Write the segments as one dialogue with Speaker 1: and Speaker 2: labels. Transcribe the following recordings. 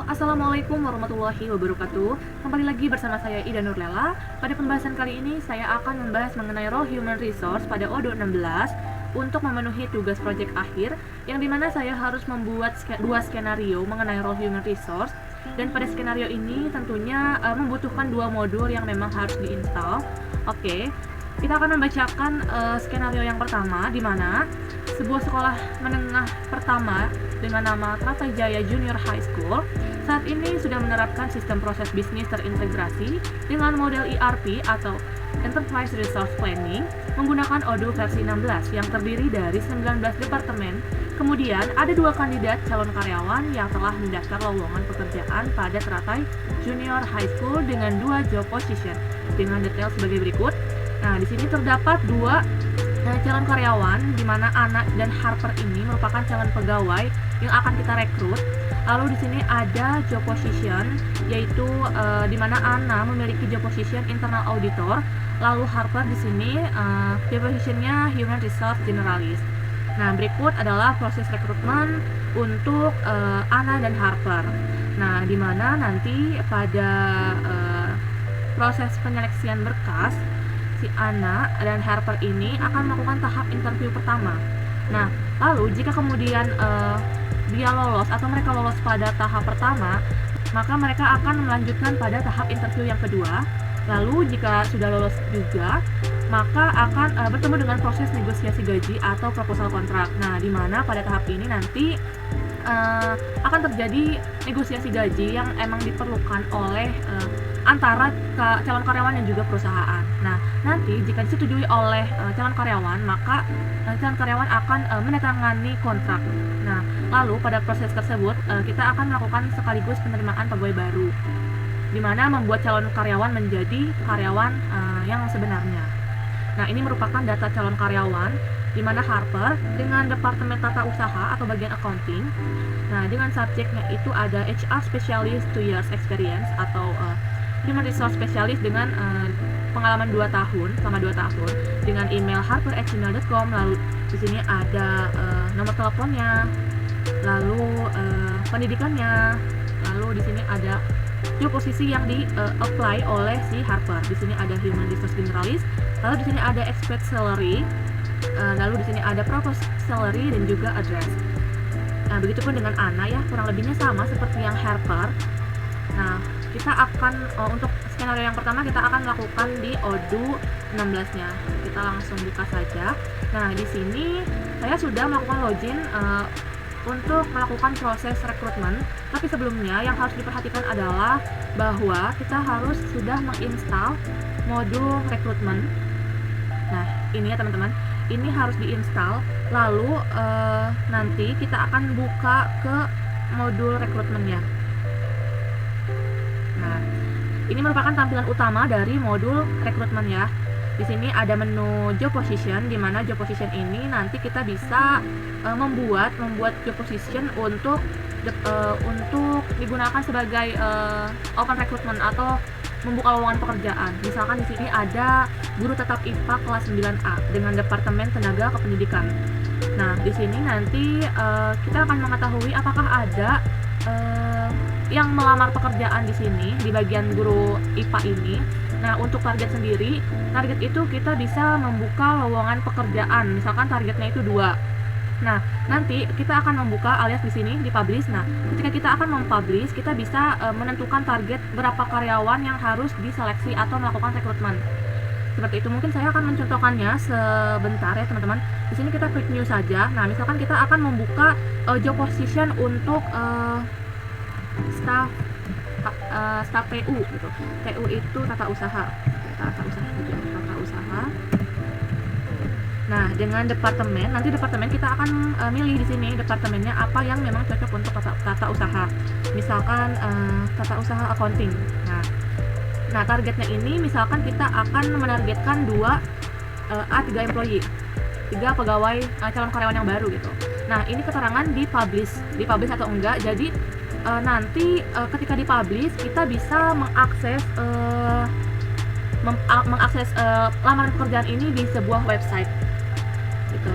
Speaker 1: Assalamualaikum warahmatullahi wabarakatuh. Kembali lagi bersama saya Ida Nurlela. Pada pembahasan kali ini saya akan membahas mengenai role human resource pada ODO 16 untuk memenuhi tugas proyek akhir, yang dimana saya harus membuat dua skenario mengenai role human resource. Dan pada skenario ini tentunya membutuhkan dua modul yang memang harus diinstal. Oke, kita akan membacakan skenario yang pertama, di mana sebuah sekolah menengah pertama dengan nama Tratajaya Junior High School saat ini sudah menerapkan sistem proses bisnis terintegrasi dengan model ERP atau Enterprise Resource Planning menggunakan ODO versi 16 yang terdiri dari 19 departemen. Kemudian ada dua kandidat calon karyawan yang telah mendaftar lowongan pekerjaan pada Tratai Junior High School dengan dua job position dengan detail sebagai berikut. Nah, di sini terdapat dua calon karyawan, di mana Anna dan Harper ini merupakan calon pegawai yang akan kita rekrut. Lalu di sini ada job position, yaitu di mana Anna memiliki job position internal auditor, lalu Harper di sini job positionnya human resource generalist. Nah, berikut adalah proses rekrutmen untuk Anna dan Harper. Nah, di mana nanti pada proses penyeleksian berkas, si Anna dan Harper ini akan melakukan tahap interview pertama. Nah, lalu jika kemudian dia lolos atau mereka lolos pada tahap pertama, maka mereka akan melanjutkan pada tahap interview yang kedua. Lalu jika sudah lolos juga, maka akan bertemu dengan proses negosiasi gaji atau proposal kontrak. Nah, di mana pada tahap ini nanti akan terjadi negosiasi gaji yang emang diperlukan oleh antara calon karyawan dan juga perusahaan. Nah, nanti jika disetujui oleh calon karyawan, maka calon karyawan akan menandatangani kontrak. Nah, lalu pada proses tersebut kita akan melakukan sekaligus penerimaan pegawai baru, di mana membuat calon karyawan menjadi karyawan yang sebenarnya. Nah, ini merupakan data calon karyawan, di mana Harper dengan Departemen Tata Usaha atau bagian accounting. Nah, dengan subjeknya itu ada HR Specialist 2 years experience atau Human Resource Specialist dengan pengalaman 2 tahun, selama 2 tahun, dengan email harper@gmail.com. Lalu di sini ada nomor teleponnya, lalu pendidikannya, lalu di sini ada job posisi yang di apply oleh si Harper. Di sini ada Human Resource Generalist, lalu di sini ada expert salary, lalu di sini ada proposed salary dan juga address. Nah, begitupun dengan Anna ya, kurang lebihnya sama seperti yang Harper. Nah, kita akan untuk skenario yang pertama kita akan melakukan di ODO 16-nya. Kita langsung buka saja. Nah, di sini saya sudah melakukan login untuk melakukan proses rekrutmen. Tapi sebelumnya yang harus diperhatikan adalah bahwa kita harus sudah menginstal modul rekrutmen. Nah, ini ya teman-teman, ini harus diinstal. Lalu nanti kita akan buka ke modul rekrutmennya. Nah, ini merupakan tampilan utama dari modul rekrutmen ya. Di sini ada menu job position, di mana job position ini nanti kita bisa membuat job position untuk digunakan sebagai open recruitment atau membuka lowongan pekerjaan. Misalkan di sini ada guru tetap IPA kelas 9A dengan Departemen Tenaga Kependidikan. Nah, di sini nanti kita akan mengetahui apakah ada yang melamar pekerjaan di sini di bagian guru IPA ini. Nah, untuk target sendiri, target itu kita bisa membuka lowongan pekerjaan. Misalkan targetnya itu 2. Nah, nanti kita akan membuka alias di sini di publish. Nah, ketika kita akan mempublish, kita bisa menentukan target berapa karyawan yang harus diseleksi atau melakukan rekrutmen. Seperti itu. Mungkin saya akan mencontohkannya sebentar ya, teman-teman. Di sini kita klik new saja. Nah, misalkan kita akan membuka job position untuk staff TU gitu. TU itu tata usaha. Tata usaha. Nah, dengan departemen, nanti departemen kita akan milih di sini departemennya apa yang memang cocok untuk tata usaha. Misalkan tata usaha accounting. Nah, targetnya ini misalkan kita akan menargetkan 3 employee, 3 pegawai calon karyawan yang baru gitu. Nah, ini keterangan di publish atau enggak. Jadi nanti ketika dipublish kita bisa mengakses lamaran pekerjaan ini di sebuah website gitu.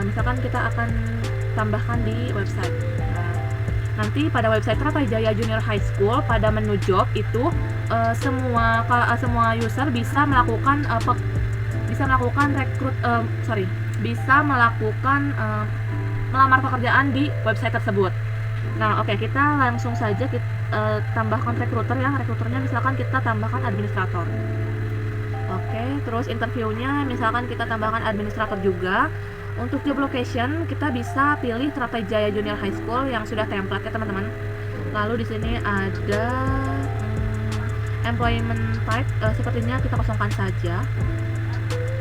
Speaker 1: Misalkan kita akan tambahkan di website. nanti pada website Teratai Jaya Junior High School pada menu job itu semua user bisa melakukan melamar pekerjaan di website tersebut. Nah, oke, kita langsung saja tambahkan recruiter ya. Recruiternya misalkan kita tambahkan administrator. Oke, terus interviewnya misalkan kita tambahkan administrator juga. Untuk job location kita bisa pilih Teratai Jaya Junior High School yang sudah template ya teman-teman. Lalu di sini ada employment type, sepertinya kita kosongkan saja.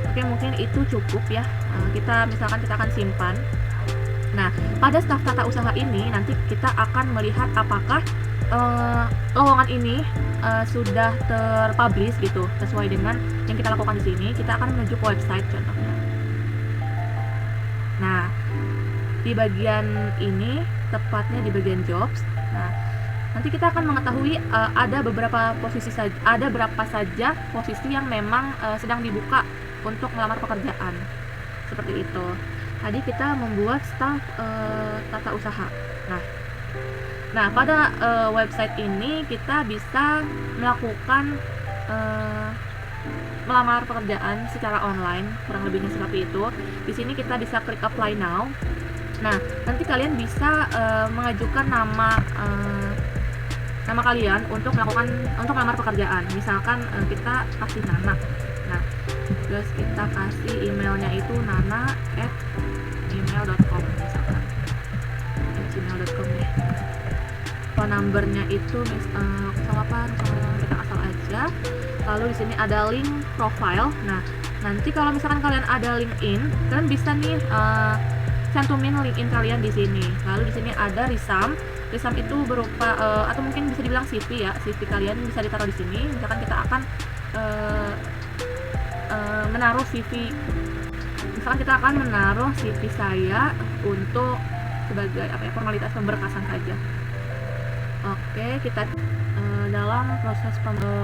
Speaker 1: Oke, mungkin itu cukup ya. Kita akan simpan. Nah, pada staf tata usaha ini nanti kita akan melihat apakah lowongan ini sudah terpublish gitu sesuai dengan yang kita lakukan di sini. Kita akan menuju ke website contohnya. Nah, di bagian ini, tepatnya di bagian jobs. Nah, nanti kita akan mengetahui ada berapa saja posisi yang memang sedang dibuka untuk melamar pekerjaan. Seperti itu. Tadi kita membuat staf tata usaha. Nah, pada website ini kita bisa melakukan melamar pekerjaan secara online, kurang lebihnya seperti itu. Di sini kita bisa klik apply now. Nah, nanti kalian bisa mengajukan nama kalian untuk melamar pekerjaan. Misalkan kita kasih Nana. Nah, terus kita kasih emailnya itu nana@gmail.com misalkan. gmail.com ya. Phone numbernya itu kita asal aja. Lalu di sini ada link profile. Nah, nanti kalau misalkan kalian ada LinkedIn, kalian bisa nih cantumin LinkedIn kalian di sini. Lalu di sini ada resume. Resume itu berupa atau mungkin bisa dibilang CV ya. CV kalian bisa ditaruh di sini. Misalkan kita akan menaruh CV. Misalkan kita akan menaruh CV saya untuk sebagai formalitas pemberkasan saja. Oke, kita dalam proses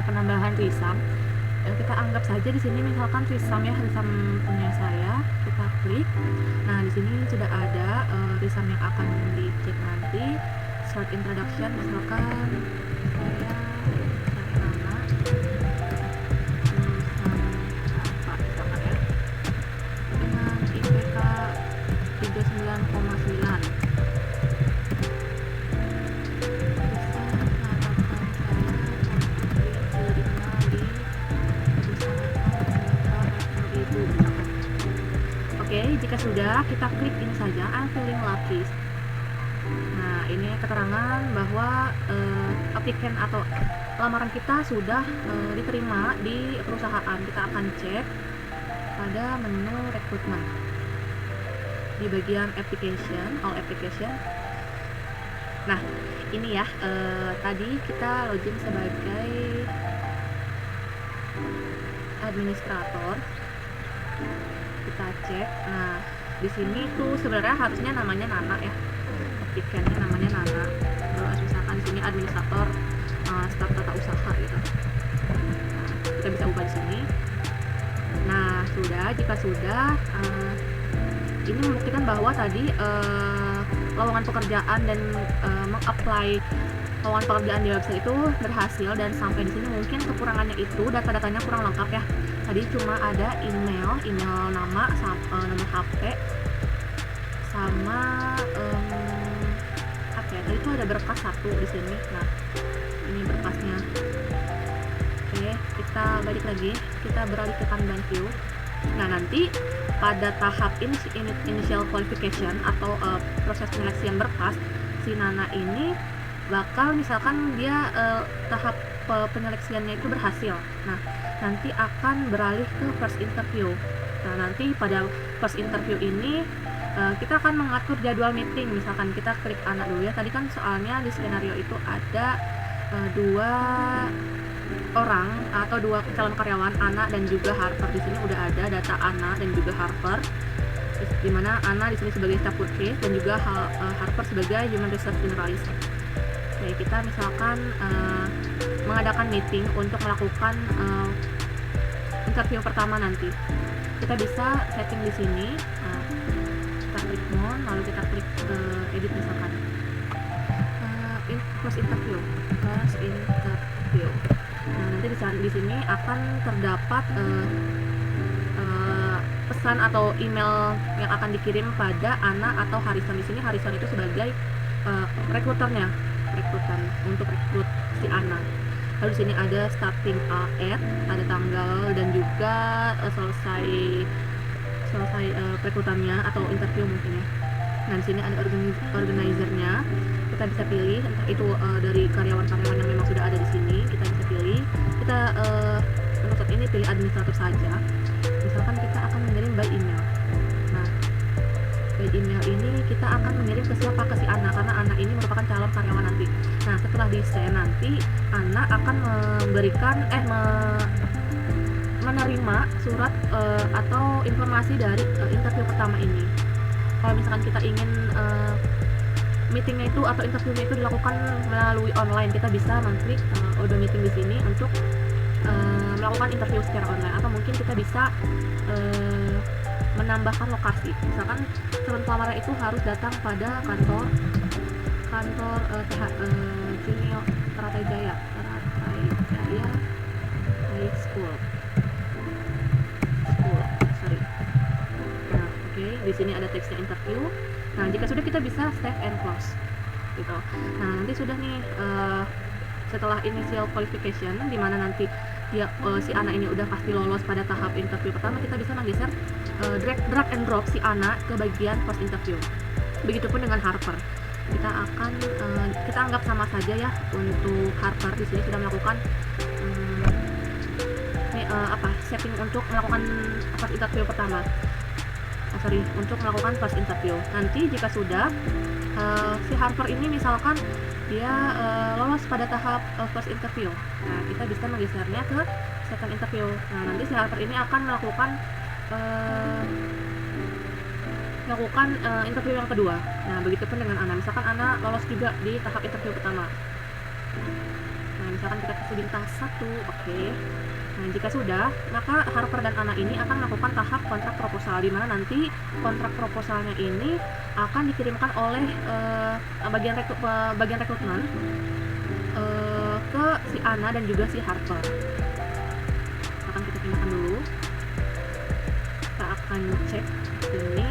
Speaker 1: penambahan resume, kita anggap saja di sini misalkan resume punya saya, kita klik. Nah, di sini sudah ada resume yang akan dicek nanti. Short introduction, misalkan saya nama misalkan ya, dengan IPK 39,9. Jika sudah, kita klik ini saja, I'm feeling lucky. Nah, ini keterangan bahwa applicant atau lamaran kita sudah diterima di perusahaan. Kita akan cek pada menu rekrutmen di bagian application, all application. Nah, ini ya, tadi kita login sebagai administrator. Kita cek. Nah, di sini tuh sebenarnya harusnya namanya Nana ya. Applicantnya namanya Nana. Terus misalkan di sini administrator staf tata usaha gitu. Nah, kita bisa ubah di sini. Nah, jika sudah ini membuktikan bahwa tadi lowongan pekerjaan dan mengapply lowongan pekerjaan di website itu berhasil. Dan sampai di sini mungkin kekurangannya itu data-datanya kurang lengkap ya. Tadi cuma ada email nama, nomor HP, sama tadi itu ada berkas satu di sini. Nah, ini berkasnya. Oke, kita balik lagi, kita beralih ke Kanban view. Nah, nanti pada tahap initial qualification atau proses penyeleksian berkas, si Nana ini bakal misalkan dia tahap penyeleksiannya itu berhasil. Nah, nanti akan beralih ke first interview. Nah, nanti pada first interview ini kita akan mengatur jadwal meeting. Misalkan kita klik anak dulu ya. Tadi kan soalnya di skenario itu ada dua orang atau dua calon karyawan, Ana dan juga Harper. Di sini udah ada data Ana dan juga Harper. Di mana Ana di sini sebagai staff purchase dan juga Harper sebagai human resource generalist. Oke, kita misalkan mengadakan meeting untuk melakukan interview pertama nanti. Kita bisa setting di sini. Kita klik more, lalu kita klik edit misalkan. first interview. Nah, nanti di sini akan terdapat pesan atau email yang akan dikirim pada Ana atau Harrison. Di sini Harrison itu sebagai rekrutan untuk rekrut si Ana. Lalu di sini ada starting at, ada tanggal dan juga selesai rekrutannya atau interview mungkin ya. Nah, di sini ada organizer-nya. Kita bisa pilih entah itu dari karyawan-karyawan yang memang sudah ada di sini. Kita bisa pilih. Kita untuk saat ini pilih administrator saja. Misalkan kita akan mengirim by email. Nah, by email ini kita akan mengirim ke siapa? Ke si Ana, karena Ana ini merupakan calon karyawan nanti. Nah, setelah di send nanti Ana akan memberikan menerima surat atau informasi dari interview pertama ini. Kalau misalkan kita ingin meetingnya itu atau interviewnya itu dilakukan melalui online, kita bisa mengklik audio meeting di sini untuk melakukan interview secara online, atau mungkin kita bisa menambahkan lokasi. Misalkan calon pelamar itu harus datang pada kantor Junior Teratai Jaya High School. Sorry. Nah, oke. Di sini ada teksnya interview. Nah, jika sudah kita bisa save and close gitu. Nah, nanti sudah nih setelah initial qualification, di mana nanti si Ana ini udah pasti lolos pada tahap interview pertama, kita bisa menggeser drag and drop si Ana ke bagian first interview. Begitupun dengan Harper. Kita anggap sama saja ya. Untuk Harper di sini sudah melakukan setting untuk melakukan first interview pertama. Untuk melakukan first interview. Nanti jika sudah si Harper ini misalkan dia lolos pada tahap first interview, nah kita bisa menggesernya ke second interview. Nah, nanti si Harper ini akan melakukan interview yang kedua. Nah, begitupun dengan Ana. Misalkan Ana lolos juga di tahap interview pertama. Nah, misalkan kita kasih bintang 1, oke. Nah, jika sudah, maka Harper dan Ana ini akan melakukan tahap kontrak proposal, di mana nanti kontrak proposalnya ini akan dikirimkan oleh bagian rekrutmen ke si Ana dan juga si Harper. Akan kita pindahkan dulu. Kita akan cek ini.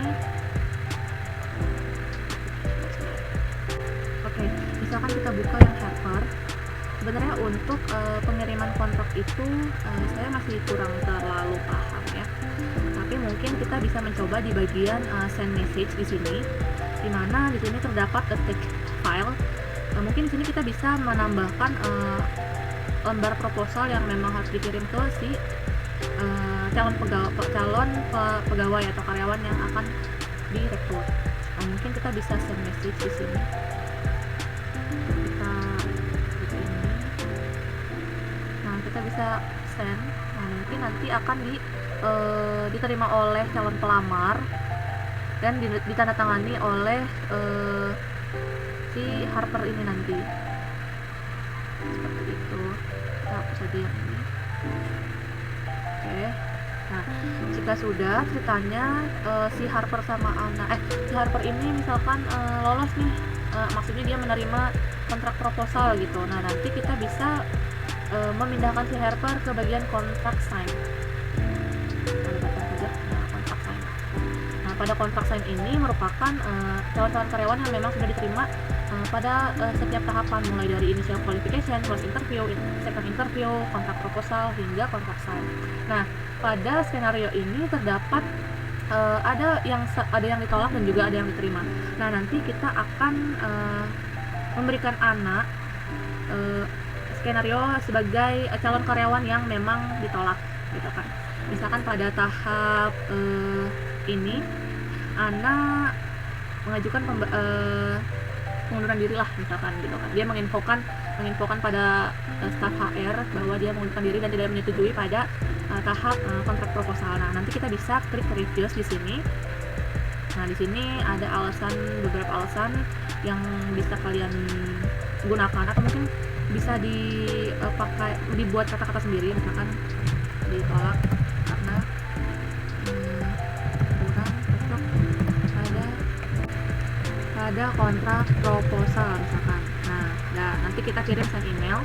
Speaker 1: Oke, misalkan kita buka yang Harper. Sebenarnya untuk pengiriman kontrak itu saya masih kurang terlalu paham ya. Tapi mungkin kita bisa mencoba di bagian send message di sini, di mana di sini terdapat text file. Mungkin di sini kita bisa menambahkan lembar proposal yang memang harus dikirim ke si calon pegawai atau karyawan yang akan direkrut. Mungkin kita bisa send message di sini. Kita bisa send. Nah, mungkin nanti akan diterima oleh calon pelamar dan ditandatangani oleh si Harper ini nanti. Seperti itu. Kita hapus saja yang ini. Oke. Nah, jika sudah ceritanya si Harper sama Ana, si Harper ini misalkan lolos nih, maksudnya dia menerima kontrak proposal gitu. Nah, nanti kita bisa memindahkan si Harper ke bagian kontrak sign. Kontrak sign. Nah, pada kontrak sign ini merupakan calon-calon karyawan yang memang sudah diterima pada setiap tahapan, mulai dari initial qualification, first interview, second interview, kontrak proposal hingga kontrak sign. Nah, pada skenario ini terdapat ada yang ditolak dan juga ada yang diterima. Nah, nanti kita akan memberikan Ana skenario sebagai calon karyawan yang memang ditolak gitu kan. Misalkan pada tahap ini Ana mengajukan pengunduran diri lah misalkan gitu kan. Dia menginfokan pada staf HR bahwa dia mengundurkan diri dan tidak menyetujui pada tahap kontrak proposal. Nah, nanti kita bisa klik refuse di sini. Nah, di sini ada beberapa alasan yang bisa kalian gunakan, atau mungkin bisa dibuat kata-kata sendiri, misalkan ditolak karena kurang cocok pada kontrak proposal misalkan. Nah, Nah, nanti kita kirim send email.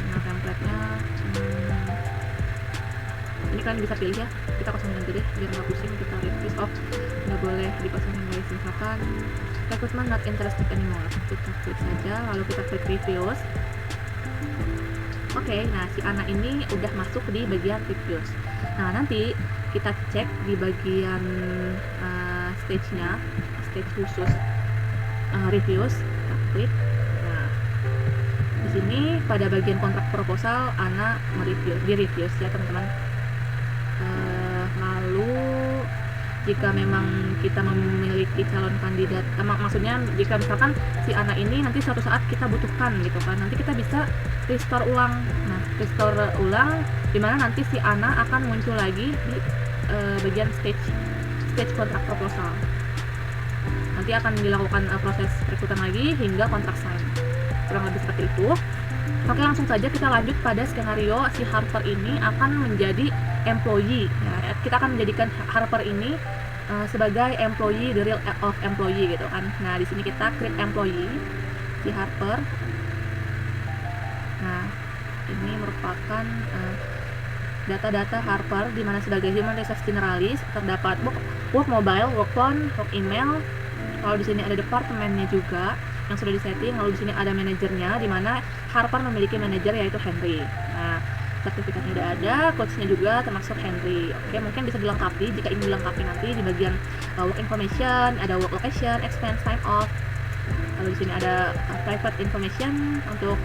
Speaker 1: Nah, template-nya ini kalian bisa pilih ya, kita kosongin aja deh biar nggak pusing. Kita refresh off, nggak boleh dikosongin guys. Misalkan recruitment not interested anymore, kita klik saja, lalu kita klik reviews. Oke, nah si Ana ini udah masuk di bagian reviews. Nah, nanti kita cek di bagian stage-nya, stage khusus reviews, kita klik. Nah, di sini pada bagian kontrak proposal Ana di reviews ya teman-teman. Lalu jika memang kita memiliki calon kandidat, maksudnya jika misalkan si Ana ini nanti suatu saat kita butuhkan gitu kan, nanti kita bisa restore ulang. Nah, restore ulang dimana nanti si Ana akan muncul lagi di bagian stage kontrak proposal. Nanti akan dilakukan proses rekrutan lagi hingga kontrak sign, kurang lebih seperti itu. Oke, langsung saja kita lanjut pada skenario si Harper ini akan menjadi employee. Ya, kita akan menjadikan Harper ini sebagai employee, the real of employee gitu kan. Nah, di sini kita create employee si Harper. Nah, ini merupakan data-data Harper di mana sebagai human resource generalist terdapat work mobile, work phone, work email. Kalau di sini ada departemennya juga yang sudah disetting. Lalu di sini ada manajernya di mana Harper memiliki manajer yaitu Henry. Nah, sertifikatnya udah ada, coachnya juga termasuk Henry. Oke, mungkin bisa dilengkapi jika ingin dilengkapi nanti di bagian work information, ada work location, expense, time off. Lalu di sini ada private information untuk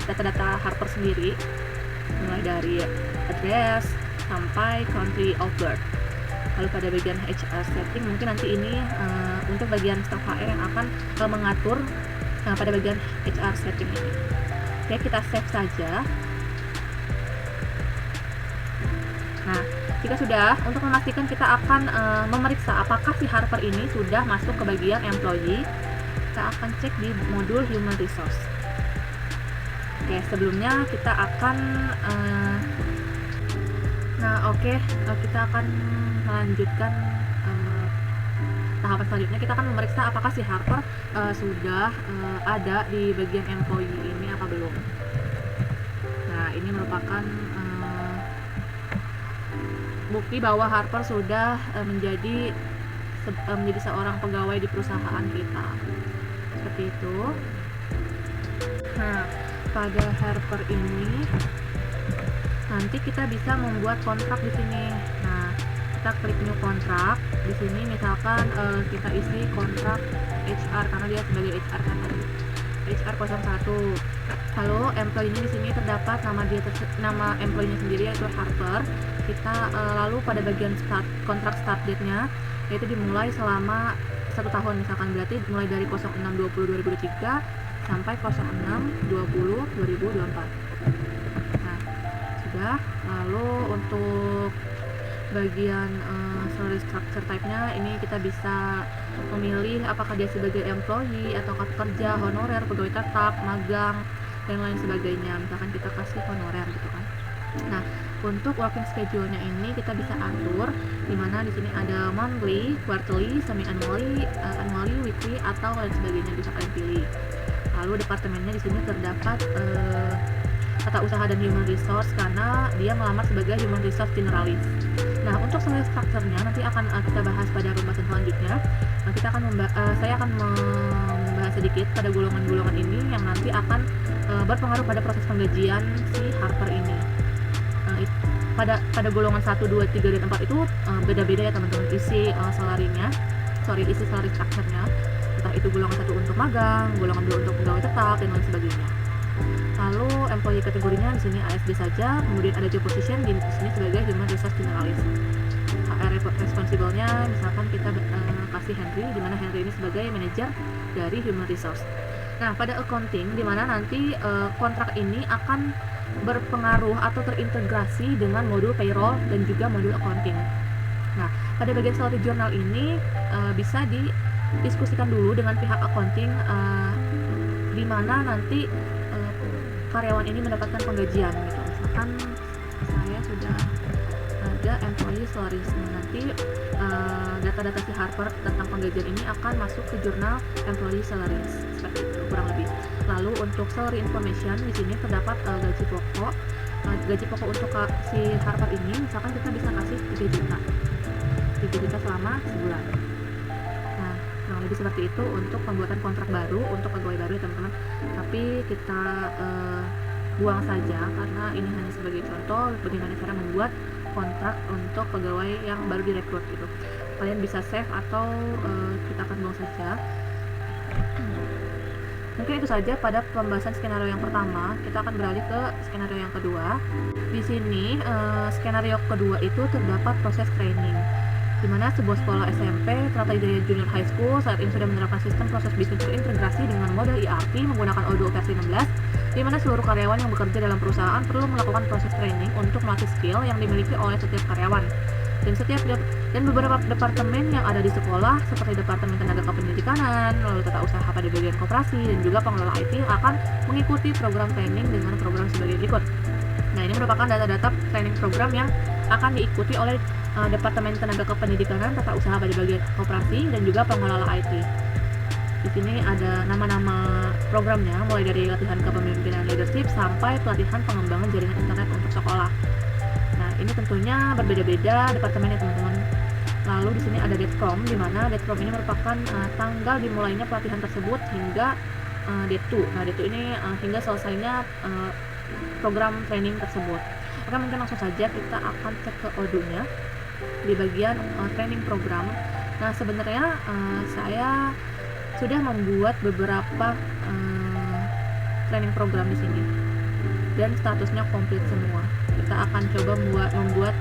Speaker 1: data-data Harper sendiri, mulai dari address sampai country of birth. Lalu pada bagian HR setting mungkin nanti ini untuk bagian staff HR yang akan mengatur pada bagian HR setting ini. Oke, kita save saja. Nah, jika sudah, untuk memastikan kita akan memeriksa apakah si Harper ini sudah masuk ke bagian employee, kita akan cek di modul human resource. Oke, sebelumnya kita akan kita akan melanjutkan tahapan selanjutnya. Kita akan memeriksa apakah si Harper sudah ada di bagian employee ini apa belum. Nah, ini merupakan bukti bahwa Harper sudah menjadi seorang pegawai di perusahaan kita, seperti itu. Nah, pada Harper ini nanti kita bisa membuat kontrak di sini. Nah, kita klik new kontrak. Di sini misalkan kita isi kontrak HR karena dia sebagai HR kan, HR 01. Lalu employee-nya di sini terdapat nama employee-nya sendiri yaitu Harper. Kita lalu pada bagian kontrak start date-nya yaitu dimulai selama 1 tahun, misalkan berarti mulai dari 06/20/2023 sampai 06/20/2024. Nah, sudah. Lalu untuk bagian salary structure type-nya ini kita bisa memilih apakah dia sebagai employee atau pekerja, honorer, pegawai tetap, magang, dan lain sebagainya. Misalkan kita kasih honorer gitu kan. Nah, untuk working schedule-nya ini kita bisa atur di mana di sini ada monthly, quarterly, semi-annually, annually, weekly, atau lain sebagainya bisa kalian pilih. Lalu departemennya di sini terdapat tata usaha dan human resource karena dia melamar sebagai human resource generalist. Nah, untuk salary structure-nya nanti akan kita bahas pada pembahasan selanjutnya. Saya akan membahas sedikit pada golongan-golongan ini yang nanti akan berpengaruh pada proses penggajian si Harper ini. Pada golongan 1, 2, 3, dan 4 itu beda-beda ya teman-teman isi isi salary structure-nya. Entah itu golongan 1 untuk magang, golongan 2 untuk pegawai tetap, dan lain sebagainya. Lalu employee kategorinya di sini ASD saja, kemudian ada job position di sini sebagai human resource generalist. HR responsible-nya misalkan kita kasih Henry, di mana Henry ini sebagai manajer dari human resource. Nah, pada accounting di mana nanti kontrak ini akan berpengaruh atau terintegrasi dengan modul payroll dan juga modul accounting. Nah, pada bagian salary journal ini bisa didiskusikan dulu dengan pihak accounting di mana nanti karyawan ini mendapatkan penggajian gitu. Misalkan saya sudah ada employee salaries, nanti data-data si Harper tentang penggajian ini akan masuk ke jurnal employee salaries, seperti itu kurang lebih. Lalu untuk salary information di sini terdapat gaji pokok. Gaji pokok untuk si Harper ini misalkan kita bisa kasih 3 juta. 3 juta selama sebulan. Nah, kurang lebih seperti itu untuk pembuatan kontrak baru untuk pegawai baru ya teman-teman. Tapi kita buang saja karena ini hanya sebagai contoh bagaimana cara membuat kontrak untuk pegawai yang baru direkrut gitu. Kalian bisa save atau kita akan buang saja. Mungkin itu saja pada pembahasan skenario yang pertama. Kita akan beralih ke skenario yang kedua. Di sini skenario kedua itu terdapat proses training, di mana sebuah sekolah SMP Tata Jaya Junior High School saat ini sudah menerapkan sistem proses bisnis terintegrasi dengan model ERP menggunakan Odoo versi 16, di mana seluruh karyawan yang bekerja dalam perusahaan perlu melakukan proses training untuk melatih skill yang dimiliki oleh setiap karyawan. Dan beberapa departemen yang ada di sekolah seperti Departemen Tenaga Kependidikan, lalu Tata Usaha pada bagian koperasi, dan juga pengelola IT akan mengikuti program training dengan program sebagai berikut. Nah, ini merupakan data-data training program yang akan diikuti oleh Departemen Tenaga Kependidikan, Tata Usaha pada bagian koperasi, dan juga pengelola IT. Di sini ada nama-nama programnya, mulai dari latihan kepemimpinan leadership sampai pelatihan pengembangan jaringan internet untuk sekolah. Nah, ini tentunya berbeda-beda departemennya teman-teman. Lalu di sini ada DETPROM, di mana DETPROM ini merupakan tanggal dimulainya pelatihan tersebut hingga D2. Nah, D2 ini hingga selesainya program training tersebut. Oke, mungkin langsung saja kita akan cek ke Odoo-nya di bagian training program. Nah, sebenarnya saya sudah membuat beberapa training program di sini dan statusnya komplit semua. Kita akan coba membuat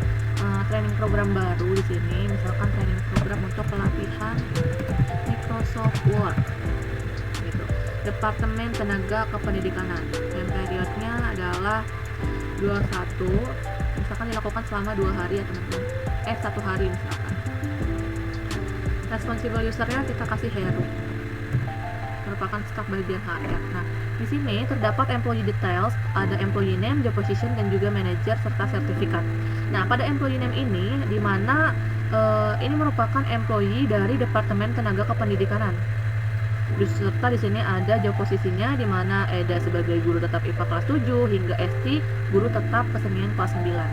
Speaker 1: training program baru di sini, misalkan training program untuk pelatihan Microsoft Word gitu. Departemen Tenaga Kependidikan, dan periodnya adalah 21, misalkan dilakukan selama 2 hari ya teman-teman, 1 hari misalkan. Responsible usernya kita kasih Heru, merupakan staf bagian HR. Nah, di sini terdapat employee details, ada employee name, job position, dan juga manager serta sertifikat. Nah, pada employee name ini, di mana ini merupakan employee dari Departemen Tenaga Kependidikan. Serta di sini ada job posisinya, di mana Eda sebagai guru tetap IPA kelas 7 hingga ST guru tetap kesenian kelas 9.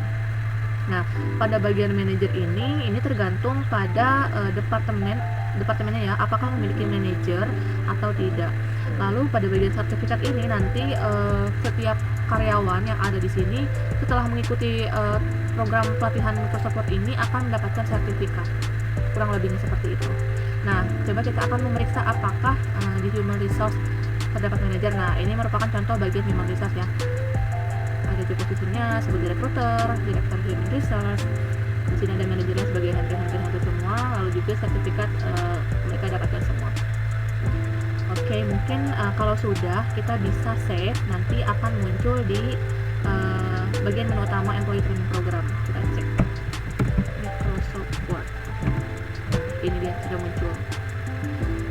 Speaker 1: Nah, pada bagian manajer ini tergantung pada departemennya ya, apakah memiliki manajer atau tidak. Lalu pada bagian sertifikat ini nanti setiap karyawan yang ada di sini setelah mengikuti program pelatihan Microsoft Word ini akan mendapatkan sertifikat. Kurang lebihnya seperti itu. Nah, coba kita akan memeriksa apakah di human resource terdapat manajer. Nah, ini merupakan contoh bagian human resource ya. Ada job posisinya sebagai recruiter, direktur human resource. Di sini ada manajernya sebagai hampir semua. Lalu juga sertifikat mereka dapatkan semua. Oke, mungkin kalau sudah kita bisa save, nanti akan muncul di bagian menu utama employee training program. Kita cek Microsoft Word. Ini dia sudah muncul.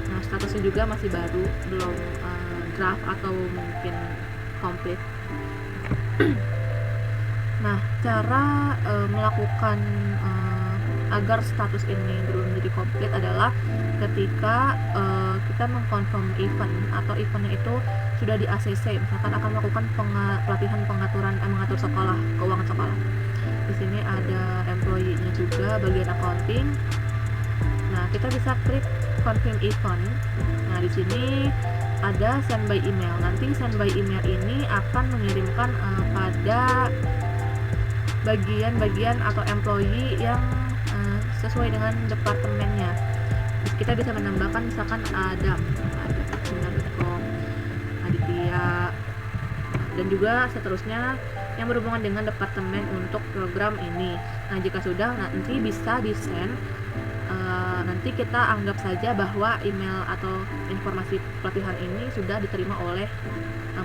Speaker 1: Nah, statusnya juga masih baru, belum draft atau mungkin komplit. Nah, cara melakukan agar status ini belum menjadi komplit adalah ketika kita mengkonfirm event atau eventnya itu sudah di ACC, misalkan akan melakukan pelatihan mengatur sekolah, keuangan sekolah. Di sini ada employee-nya juga, bagian accounting. Nah, kita bisa klik confirm event. Nah, di sini ada send by email. Nanti send by email ini akan mengirimkan pada bagian-bagian atau employee yang sesuai dengan departemennya. Kita bisa menambahkan misalkan ada Cina.com, Aditya, dan juga seterusnya yang berhubungan dengan departemen untuk program ini. Nah, jika sudah nanti bisa di-send. Nanti kita anggap saja bahwa email atau informasi pelatihan ini sudah diterima oleh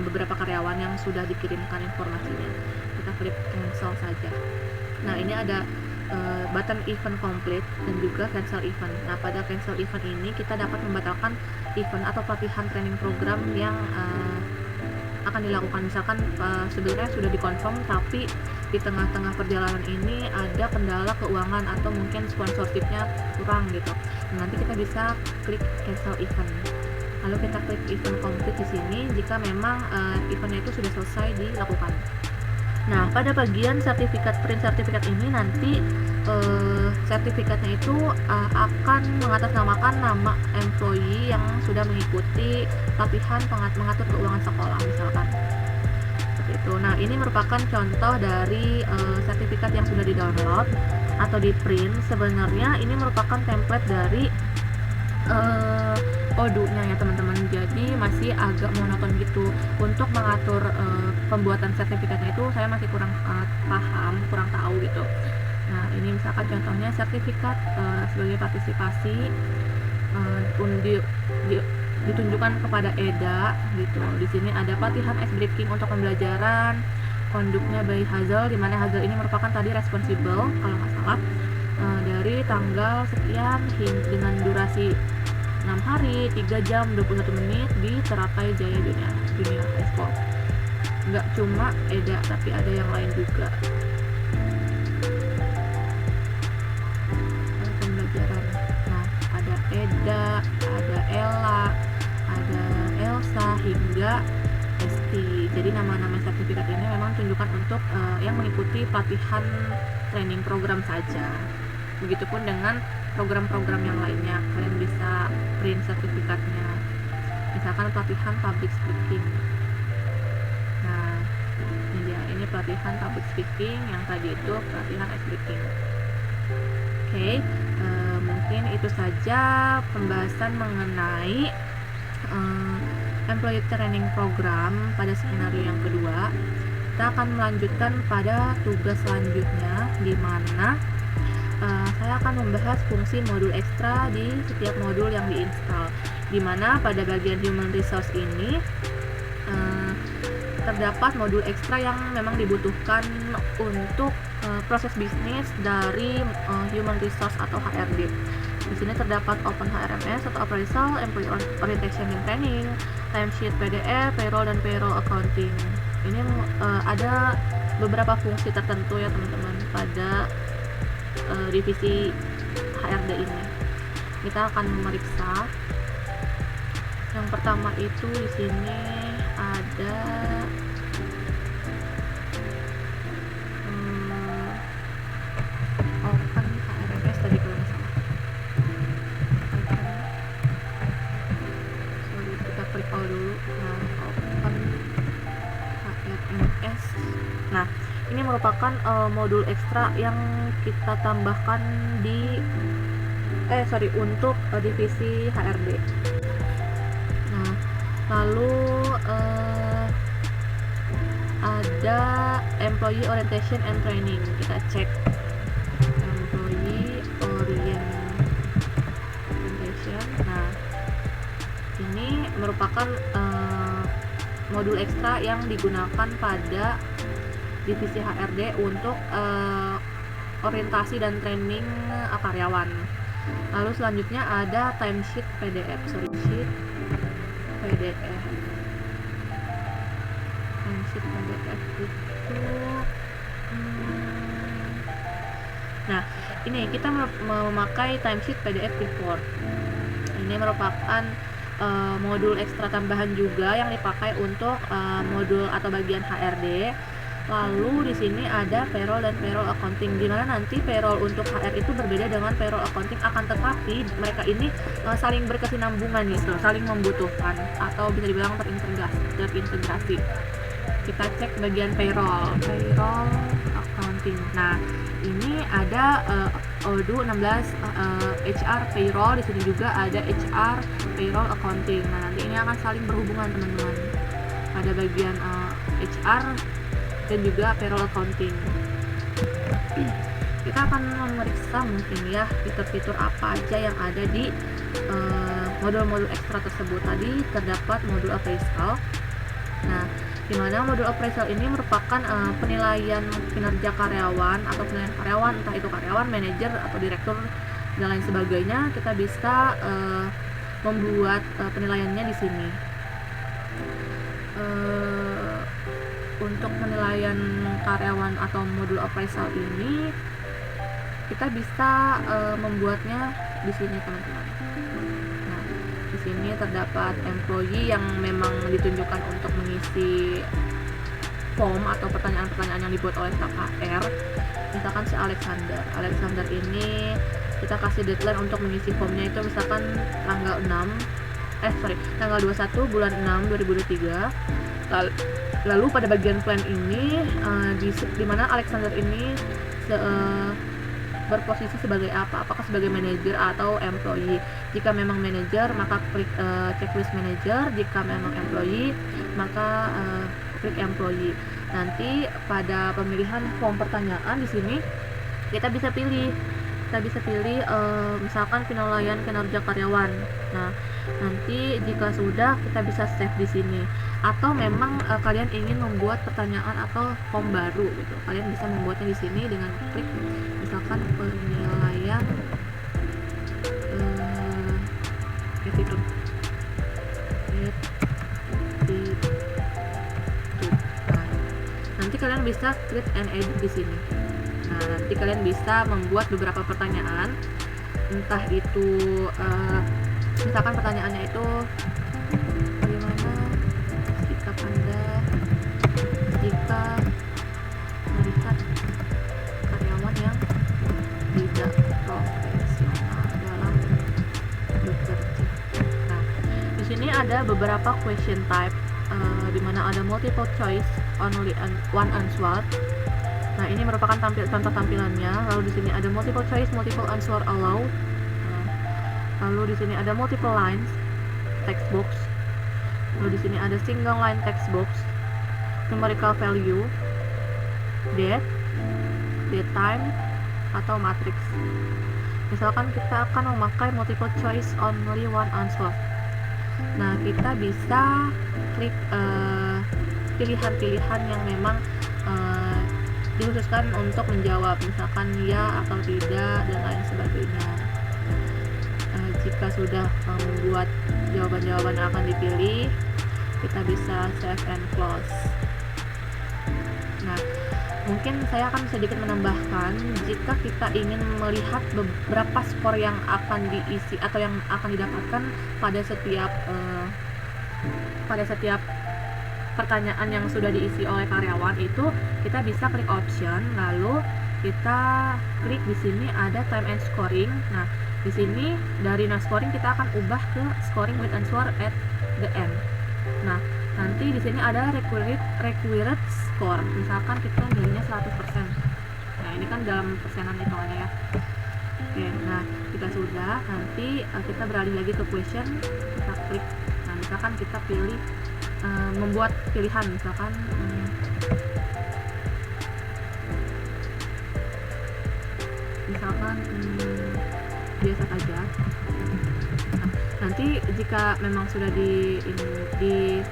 Speaker 1: beberapa karyawan yang sudah dikirimkan informasinya. Kita klik cancel saja. Nah, ini ada button event complete dan juga cancel event. Nah, pada cancel event ini kita dapat membatalkan event atau pelatihan training program yang akan dilakukan. Misalkan sebenarnya sudah dikonfirm tapi di tengah-tengah perjalanan ini ada kendala keuangan atau mungkin sponsorshipnya kurang gitu. Nanti kita bisa klik cancel event. Lalu kita klik event complete di sini jika memang eventnya itu sudah selesai dilakukan. Nah, pada bagian print sertifikat ini nanti sertifikatnya itu akan mengatasnamakan nama employee yang sudah mengikuti pelatihan mengatur keuangan sekolah misalkan. Seperti itu. Nah, ini merupakan contoh dari sertifikat yang sudah di-download atau di-print. Sebenarnya ini merupakan template dari Odoo-nya ya teman-teman, jadi masih agak monoton gitu. Untuk mengatur pembuatan sertifikatnya itu saya masih kurang paham, kurang tahu gitu. Nah, ini misalkan contohnya sertifikat sebagai partisipasi ditunjukkan kepada Eda gitu. Di sini ada pelatihan ice breaking untuk pembelajaran konduknya by Hazel, di mana Hazel ini merupakan tadi responsible kalau nggak salah, dari tanggal sekian dengan durasi 6 hari, 3 jam, 21 menit di Teratai Jaya Junior High School. Nggak cuma Eda, tapi ada yang lain juga. Pembelajaran. Nah, ada Eda, ada Ella, ada Elsa, hingga Esti. Jadi nama-nama sertifikat ini memang tunjukkan untuk yang mengikuti pelatihan training program saja. Begitupun dengan program-program yang lainnya, kalian bisa print sertifikatnya. Misalkan pelatihan public speaking. Nah, ini dia, ini pelatihan public speaking, yang tadi itu pelatihan ice breaking. Oke, mungkin itu saja pembahasan mengenai employee training program pada skenario yang kedua. Kita akan melanjutkan pada tugas selanjutnya, di mana saya akan membahas fungsi modul ekstra di setiap modul yang diinstal, di mana pada bagian human resource ini terdapat modul ekstra yang memang dibutuhkan untuk proses bisnis dari human resource atau HRD. Di sini terdapat Open HRMS atau Appraisal, Employee Orientation and Training, Timesheet PDF, Payroll, dan Payroll Accounting. Ini ada beberapa fungsi tertentu ya teman-teman pada divisi HRD ini. Kita akan memeriksa. Yang pertama itu di sini ada Open HRMS tadi kalau nggak salah. Sorry, kita klik all dulu. Nah, Open HRMS. Nah, ini merupakan modul ekstra yang kita tambahkan di untuk divisi HRD. Nah, lalu ada Employee Orientation and Training. Kita cek Employee Orientation. Nah, ini merupakan modul ekstra yang digunakan pada divisi HRD untuk orientasi dan training karyawan. Lalu selanjutnya ada timesheet PDF. Timesheet PDF itu nah, ini kita memakai timesheet PDF report. Ini merupakan modul ekstra tambahan juga yang dipakai untuk modul atau bagian HRD. Lalu di sini ada payroll dan payroll accounting, di mana nanti payroll untuk HR itu berbeda dengan payroll accounting, akan tetapi mereka ini saling berkesinambungan gitu, saling membutuhkan atau bisa dibilang terintegrasi. Kita cek bagian payroll accounting. Nah, ini ada Odoo 16 HR payroll, di sini juga ada HR payroll accounting. Nah, nanti ini akan saling berhubungan teman-teman. Ada bagian HR dan juga payroll accounting. Kita akan memeriksa mungkin ya fitur-fitur apa aja yang ada di modul-modul ekstra tersebut. Tadi terdapat modul appraisal. Nah, di mana modul appraisal ini merupakan penilaian kinerja karyawan atau penilaian karyawan, entah itu karyawan, manajer atau direktur dan lain sebagainya. Kita bisa membuat penilaiannya di sini. Untuk penilaian karyawan atau modul appraisal ini kita bisa membuatnya di sini teman-teman. Nah, di Di sini terdapat employee yang memang ditunjukkan untuk mengisi form atau pertanyaan-pertanyaan yang dibuat oleh staf HR. Misalkan si Alexander ini kita kasih deadline untuk mengisi formnya itu misalkan tanggal 21 bulan 6 2023. Lalu pada bagian plan ini di mana Alexander ini berposisi sebagai apa? Apakah sebagai manajer atau employee? Jika memang manajer, maka klik checklist manager. Jika memang employee, maka klik employee. Nanti pada pemilihan form pertanyaan di sini kita bisa pilih misalkan penilaian kinerja karyawan. Nah, nanti jika sudah kita bisa save di sini. Atau memang kalian ingin membuat pertanyaan atau form baru gitu. Kalian bisa membuatnya di sini dengan klik misalkan penilaian attitude. Nah, nanti kalian bisa create and edit di sini. Nah, nanti kalian bisa membuat beberapa pertanyaan, entah itu misalkan pertanyaannya itu bagaimana sikap Anda jika melihat karyawan yang tidak profesional dalam bekerja. Nah, di sini ada beberapa question type, di mana ada multiple choice, only one answer. Nah, ini merupakan contoh tampilannya. Lalu di sini ada multiple choice, multiple answer allowed. Lalu di sini ada multiple lines, text box. Lalu di sini ada single line text box, numerical value, date time, atau matrix. Misalkan kita akan memakai multiple choice, only one answer. Nah, kita bisa klik pilihan-pilihan yang memang dikhususkan untuk menjawab, misalkan ya atau tidak dan lain sebagainya. Jika sudah membuat jawaban-jawaban yang akan dipilih, kita bisa save and close. Nah, mungkin saya akan sedikit menambahkan, jika kita ingin melihat beberapa skor yang akan diisi atau yang akan didapatkan pada setiap pertanyaan yang sudah diisi oleh karyawan itu, kita bisa klik option, lalu kita klik di sini ada time and scoring. Nah, di sini dari scoring kita akan ubah ke scoring with answer at the end. Nah, nanti di sini ada required score. Misalkan kita nilainya 100%. Nah, ini kan dalam persenan hitungannya ya. Oke, nah jika sudah, nanti kita beralih lagi ke question, kita klik. Nah, misalkan kita pilih membuat pilihan, misalkan biasa saja. Nah, nanti jika memang sudah di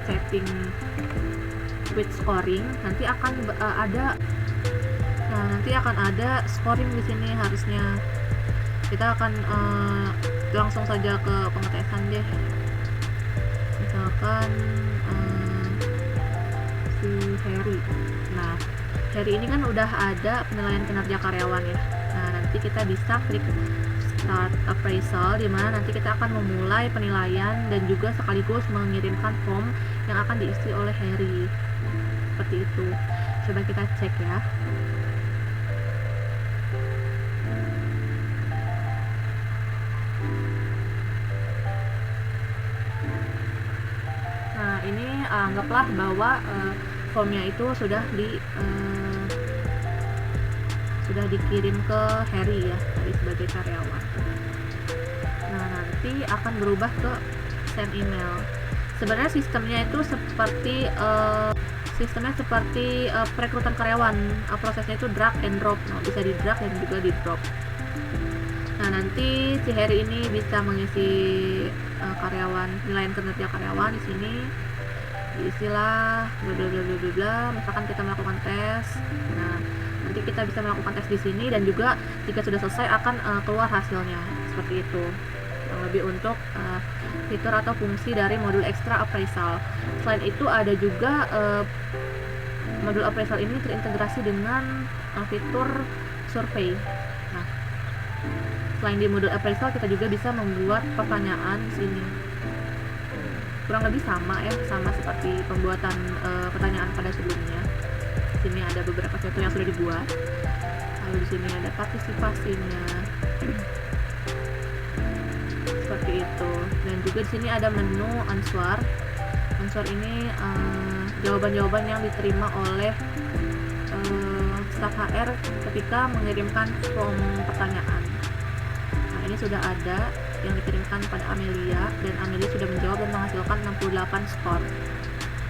Speaker 1: setting with scoring, nanti akan ada scoring di sini. Harusnya kita akan langsung saja ke pengetesan deh. Misalkan si Harry. Nah, Harry ini kan udah ada penilaian kinerja karyawan ya. Nah, nanti kita bisa klik start appraisal, di mana nanti kita akan memulai penilaian dan juga sekaligus mengirimkan form yang akan diisi oleh Harry. Seperti itu. Coba kita cek ya. Nah, ini anggaplah bahwa formnya itu sudah dikirim ke Harry ya, Harry sebagai karyawan. Nah, nanti akan berubah ke send email. Sebenarnya sistemnya itu seperti perekrutan karyawan. Prosesnya itu drag and drop. Nah, bisa di drag dan juga di drop. Nah, nanti si Harry ini bisa mengisi penilaian kinerja karyawan. Di sini diisilah bla bla bla bla bla. Misalkan kita melakukan tes. Nah, nanti kita bisa melakukan tes di sini, dan juga jika sudah selesai akan keluar hasilnya seperti itu. Yang lebih untuk fitur atau fungsi dari modul extra appraisal. Selain itu ada juga modul appraisal ini terintegrasi dengan fitur survei. Nah, selain di modul appraisal, kita juga bisa membuat pertanyaan di sini. kurang lebih sama ya, sama seperti pembuatan pertanyaan pada sebelumnya. Di sini ada beberapa contoh yang sudah dibuat. Lalu di sini ada partisipasinya. Seperti itu. Dan juga di sini ada menu answer. Answer ini jawaban-jawaban yang diterima oleh staf HR ketika mengirimkan form pertanyaan. Nah, ini sudah ada yang dikirimkan pada Amelia, dan Amelia sudah menjawab dan menghasilkan 68 skor.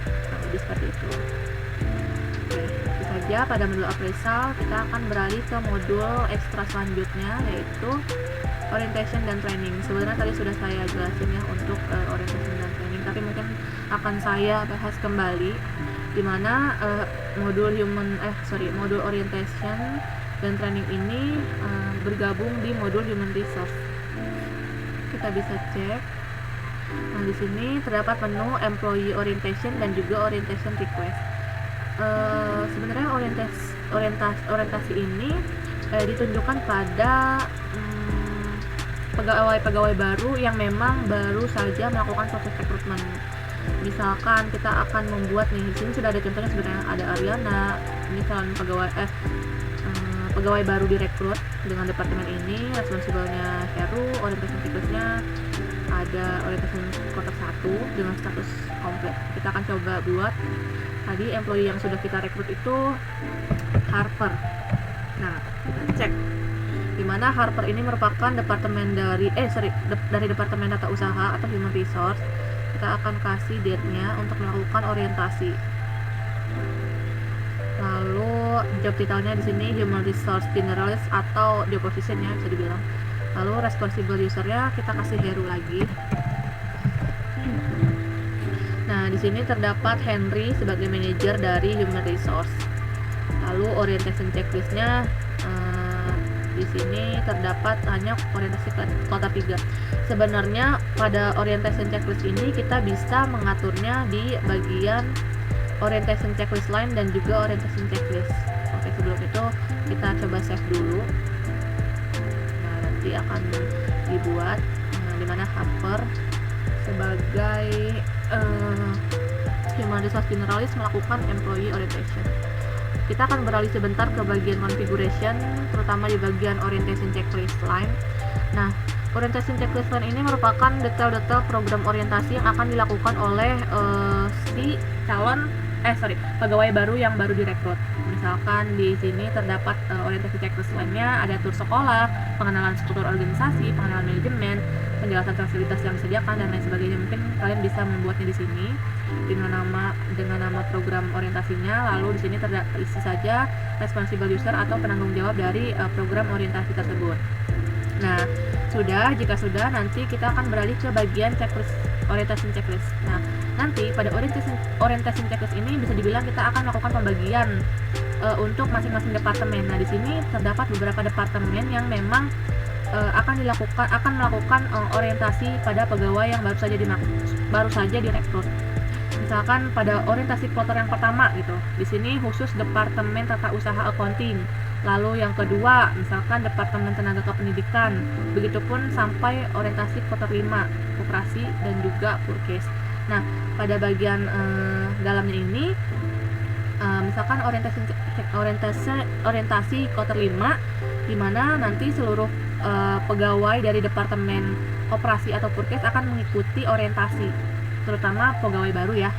Speaker 1: Nah, jadi seperti itu. Oke, itu saja pada modul appraisal. Kita akan beralih ke modul ekstra selanjutnya, yaitu orientation dan training. Sebenarnya tadi sudah saya jelasin ya untuk orientation dan training, tapi mungkin akan saya bahas kembali di mana modul orientation dan training ini bergabung di modul human resource. Kita bisa cek. Nah, di sini terdapat menu employee orientation dan juga orientation request. Sebenarnya orientasi ini ditunjukkan pada pegawai-pegawai baru yang memang baru saja melakukan proses rekrutmen. Misalkan kita akan membuat nih, di sini sudah ada contohnya sebenarnya, ada Ariana, ini calon pegawai baru direkrut dengan departemen ini, responsible-nya Heru, orientation request-nya ada orientation quarter 1 dengan status komplit. Kita akan coba buat. Tadi employee yang sudah kita rekrut itu Harper. Nah, kita cek dimana Harper ini merupakan departemen dari departemen data usaha atau human resource. Kita akan kasih date-nya untuk melakukan orientasi. Lalu job title-nya di sini human resource generalist atau job position-nya bisa dibilang. Lalu responsible user-nya kita kasih Heru lagi. Nah, di sini terdapat Henry sebagai manajer dari human resource. Lalu orientation checklist-nya di sini terdapat hanya orientasi kota 3. Sebenarnya pada orientation checklist ini kita bisa mengaturnya di bagian orientation checklist line dan juga orientation checklist. Oke, sebelum itu kita coba save dulu. Nah, nanti akan dibuat di mana Harper sebagai human resource generalist melakukan employee orientation. Kita akan beralih sebentar ke bagian configuration, terutama di bagian orientation checklist line. Nah, orientation checklist line ini merupakan detail-detail program orientasi yang akan dilakukan oleh si pegawai baru yang baru direkrut. Misalkan di sini terdapat orientasi checklist line-nya, ada tur sekolah, pengenalan struktur organisasi, pengenalan manajemen, penjelasan fasilitas yang disediakan dan lain sebagainya. Mungkin kalian bisa membuatnya di sini dengan nama program orientasinya. Lalu di sini terisi saja responsible user atau penanggung jawab dari program orientasi tersebut. Nah, jika sudah nanti kita akan beralih ke bagian checklist, orientation checklist. Nah, nanti pada orientation checklist ini bisa dibilang kita akan melakukan pembagian untuk masing-masing departemen. Nah, di sini terdapat beberapa departemen yang memang akan melakukan orientasi pada pegawai yang baru saja direkrut. Misalkan pada orientasi kloter yang pertama gitu, di sini khusus departemen tata usaha accounting. Lalu yang kedua, misalkan departemen tenaga kependidikan. Begitupun sampai orientasi kloter 5, koperasi dan juga purkes. Nah, pada bagian dalamnya ini, misalkan orientasi kloter 5, di mana nanti seluruh pegawai dari departemen operasi atau purkes akan mengikuti orientasi, terutama pegawai baru ya.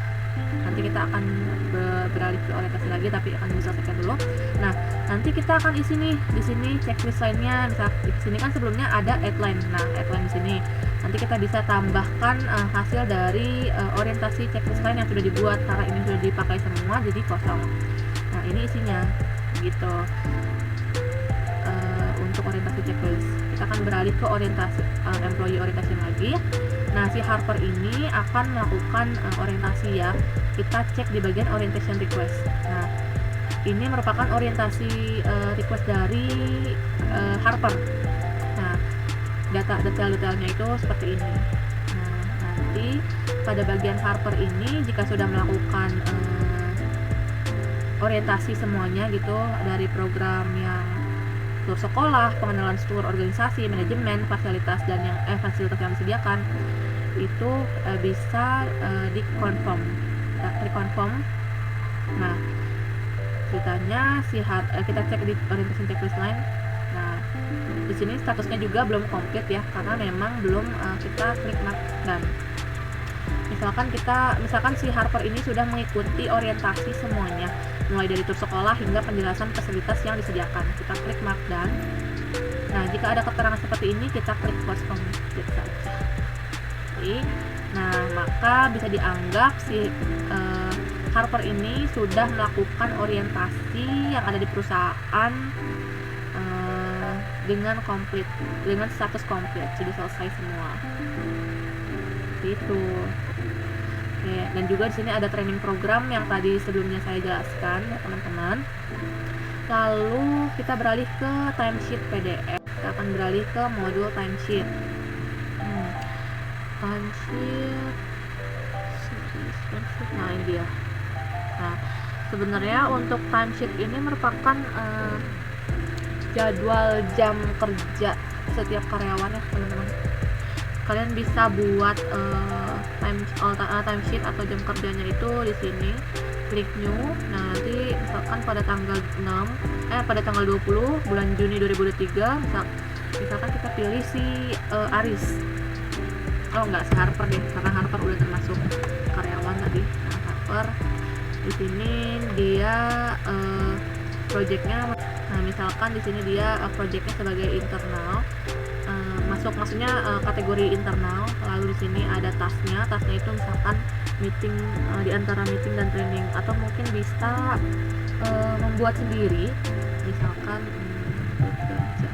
Speaker 1: Nanti kita akan beralih ke orientasi lagi, tapi akan diselesaikan dulu. Nah, nanti kita akan isi nih di sini checklist lainnya. Misal di sini kan sebelumnya ada outline. Nah, outline di sini nanti kita bisa tambahkan hasil dari orientasi checklist lain yang sudah dibuat, karena ini sudah dipakai semua jadi kosong. Nah, ini isinya gitu. Untuk orientasi checklist kita akan beralih ke orientasi employee orientation lagi. Nah, si Harper ini akan melakukan orientasi ya. Kita cek di bagian orientation request. Nah, ini merupakan orientasi request dari Harper. Nah, detail-detailnya itu seperti ini. Nah, nanti pada bagian Harper ini jika sudah melakukan orientasi semuanya gitu dari program yang tur sekolah, pengenalan struktur organisasi, manajemen, fasilitas yang disediakan. itu bisa di confirm. Kita klik confirm. Nah, ceritanya kita cek di orientation checklist line. Nah, di sini statusnya juga belum komplit ya, karena memang belum kita klik mark done. Misalkan si Harper ini sudah mengikuti orientasi semuanya, mulai dari tur sekolah hingga penjelasan fasilitas yang disediakan. Kita klik mark done. Nah, jika ada keterangan seperti ini, kita klik close complete saja. Oke. Nah, maka bisa dianggap si Harper ini sudah melakukan orientasi yang ada di perusahaan dengan status komplit, sudah selesai semua. Gitu. Oke, dan juga di sini ada training program yang tadi sebelumnya saya jelaskan ya teman-teman. Lalu kita beralih ke timesheet PDF. Kita akan beralih ke modul timesheet. Timesheet. Nah, ini dia. Nah, sebenarnya untuk timesheet ini merupakan jadwal jam kerja setiap karyawan ya teman-teman. Kalian bisa buat timesheet atau jam kerjanya itu di sini, klik new. Nah, nanti misalkan pada tanggal 20 bulan Juni 2023, misalkan kita pilih si Aris. Oh enggak, si Harper deh, karena Harper udah termasuk karyawan tadi. Nah, Harper di sini dia projectnya, nah misalkan di sini dia projectnya sebagai internal, maksudnya kategori internal. Lalu di sini ada tasnya itu misalkan meeting, di antara meeting dan training, atau mungkin bisa membuat sendiri, misalkan bekerja.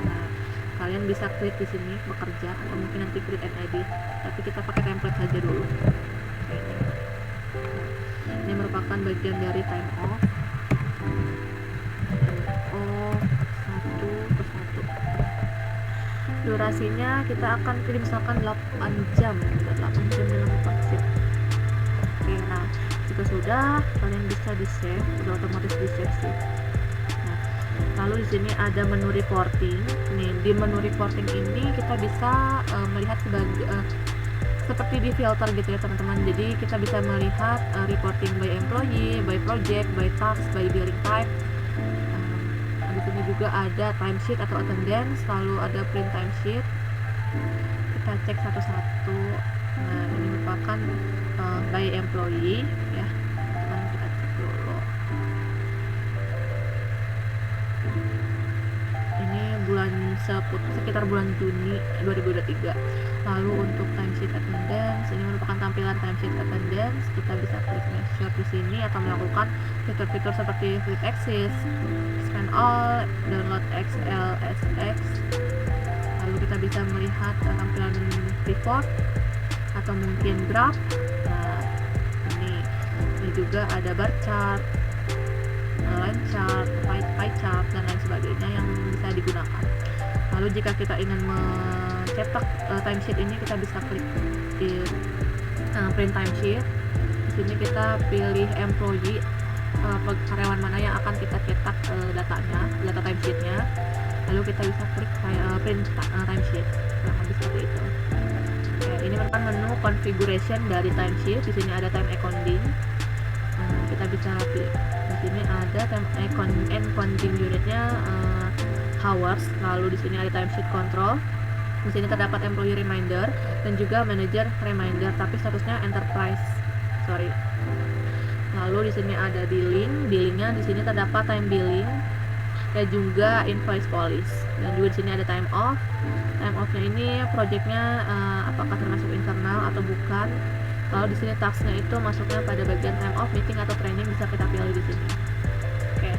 Speaker 1: Nah, kalian bisa klik di sini bekerja, atau mungkin nanti create and edit, tapi kita pakai template saja dulu. Ini merupakan bagian dari time off. Durasinya kita akan pilih misalkan 8 jam dalam vaksin. Oke, nah jika sudah, kalian bisa di save, udah otomatis di save sih. Nah, lalu di sini ada menu reporting. Nih, di menu reporting ini kita bisa melihat seperti di filter gitu ya teman-teman. Jadi kita bisa melihat reporting by employee, by project, by task, by billing type. Di sini juga ada timesheet atau attendance, lalu ada print timesheet. Kita cek satu-satu. Nah, ini merupakan by employee ya. Teman, kita cek dulu. Ini sekitar bulan Juni 2023. Lalu untuk timesheet attendance, ini merupakan tampilan timesheet attendance. Kita bisa klik measure di sini atau melakukan fitur-fitur seperti flip axis, scan all, download XLSX. Lalu kita bisa melihat tampilan pivot atau mungkin graph. Nah, ini juga ada bar chart, line chart, pie chart, dan lain sebagainya yang bisa digunakan. Lalu jika kita ingin mencetak timesheet ini, kita bisa klik di print timesheet. Di sini kita pilih employee, karyawan mana yang akan kita cetak data timesheetnya. Lalu kita bisa klik print timesheet, kurang lebih seperti itu. Oke, ini merupakan menu configuration dari timesheet. Di sini ada time accounting. Kita bisa pilih. Di sini ada time accounting unitnya hours. Lalu di sini ada timesheet control. Di sini terdapat employee reminder dan juga manager reminder, tapi statusnya enterprise. Lalu di sini ada billingnya di sini terdapat time billing dan juga invoice policy. Dan juga di sini ada time off. Time off-nya ini projectnya apakah termasuk internal atau bukan. Lalu di sini task-nya itu masuknya pada bagian time off, meeting atau training, bisa kita pilih di sini. Oke,